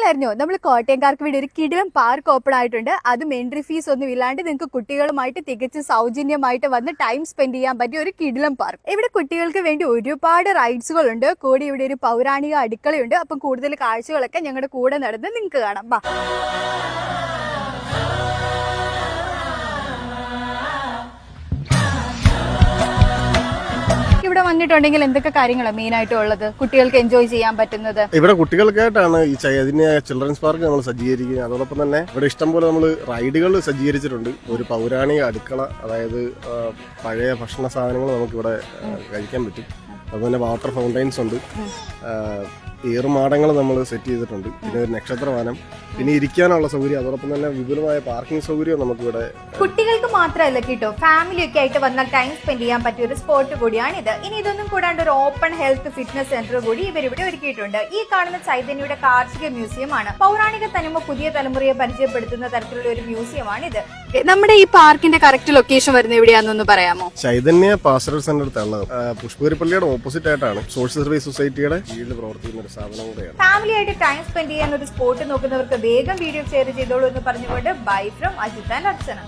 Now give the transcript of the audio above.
അറിഞ്ഞോ നമ്മൾ കോട്ടയംകാർക്ക് വേണ്ടി ഒരു കിടിലം പാർക്ക് ഓപ്പൺ ആയിട്ടുണ്ട്. അതും എൻട്രി ഫീസ് ഒന്നും ഇല്ലാണ്ട് നിങ്ങൾക്ക് കുട്ടികളുമായിട്ട് തികച്ചും സൗജന്യമായിട്ട് വന്ന് ടൈം സ്പെൻഡ് ചെയ്യാൻ പറ്റിയ ഒരു കിടിലം പാർക്ക്. ഇവിടെ കുട്ടികൾക്ക് വേണ്ടി ഒരുപാട് റൈഡ്സുകൾ ഉണ്ട്. കൂടി ഇവിടെ ഒരു പൗരാണിക അടുക്കളയുണ്ട്. അപ്പം കൂടുതൽ കാഴ്ചകളൊക്കെ ഞങ്ങളുടെ കൂടെ നടന്ന് നിങ്ങൾക്ക് കാണാം. വാ. ഇവിടെ വന്നിട്ടുണ്ടെങ്കിൽ എന്തൊക്കെ കാര്യങ്ങളാണ് മെയിൻ ആയിട്ട് ഉള്ളത് കുട്ടികൾക്ക് എൻജോയ് ചെയ്യാൻ പറ്റുന്നത്? ഇവിടെ കുട്ടികൾക്കായിട്ടാണ് ഈ ചൈതന്യ ചിൽഡ്രൻസ് പാർക്ക് നമ്മൾ സജ്ജീകരിക്കുന്നത്. അതോടൊപ്പം തന്നെ ഇവിടെ ഇഷ്ടംപോലെ നമ്മൾ റൈഡുകൾ സജ്ജീകരിച്ചിട്ടുണ്ട്. ഒരു പൗരാണിക അടുക്കള, അതായത് പഴയ ഭക്ഷണ സാധനങ്ങൾ നമുക്കിവിടെ കഴിക്കാൻ പറ്റും. അതുപോലെ വാട്ടർ ഫൗണ്ടൈൻസ് ഉണ്ട്, ഏറുമാടങ്ങൾ നമ്മൾ സെറ്റ് ചെയ്തിട്ടുണ്ട്, പിന്നെ ഒരു നക്ഷത്രവാനം, പിന്നെ ഇരിക്കാനുള്ള സൗകര്യം, അതോടൊപ്പം തന്നെ വിപുലമായ പാർക്കിംഗ് സൗകര്യം നമുക്കിവിടെ. കുട്ടികൾക്ക് മാത്രമല്ല കേട്ടോ, ഫാമിലി ഒക്കെ ആയിട്ട് വന്നാൽ ടൈം സ്പെൻഡ് ചെയ്യാൻ പറ്റിയ ഒരു സ്പോട്ട് കൂടിയാണ് ഇത്. ഇനി ഇതൊന്നും കൂടാണ്ട് ഒരു ഓപ്പൺ ഹെൽത്ത് ഫിറ്റ്നസ് സെന്റർ കൂടി ഇവരിവിടെ ഒരുക്കിയിട്ടുണ്ട്. ഈ കാണുന്ന ചൈതന്യയുടെ കാർഷിക മ്യൂസിയം ആണ്. പൗരാണിക തനിമ പുതിയ തലമുറയെ പരിചയപ്പെടുത്തുന്ന തരത്തിലുള്ള ഒരു മ്യൂസിയമാണ് ഇത്. നമ്മുടെ ഈ പാർക്കിന്റെ കറക്റ്റ് ലൊക്കേഷൻ വരുന്നത് എവിടെയാണെന്ന് പറയാമോ? ചൈതന്യ പാസ്റ്ററൽ സെന്റർ തള്ളത് പുഷ്പഗിരിപ്പള്ളിയുടെ ഓപ്പോസിറ്റ് ആയിട്ടാണ്. സോഷ്യൽ സർവീസ് സൊസൈറ്റിയുടെ കീഴിൽ പ്രവർത്തിക്കുന്ന ഒരു സ്ഥാപനം കൂടെയാണ്. ഫാമിലി ആയിട്ട് ടൈം സ്പെൻഡ് ചെയ്യാൻ ഒരു സ്പോട്ട് നോക്കുന്നവർക്ക് വേഗം വീഡിയോ ഷെയർ ചെയ്തോളൂ എന്ന് പറഞ്ഞുകൊണ്ട് bye from Ajith and Archana.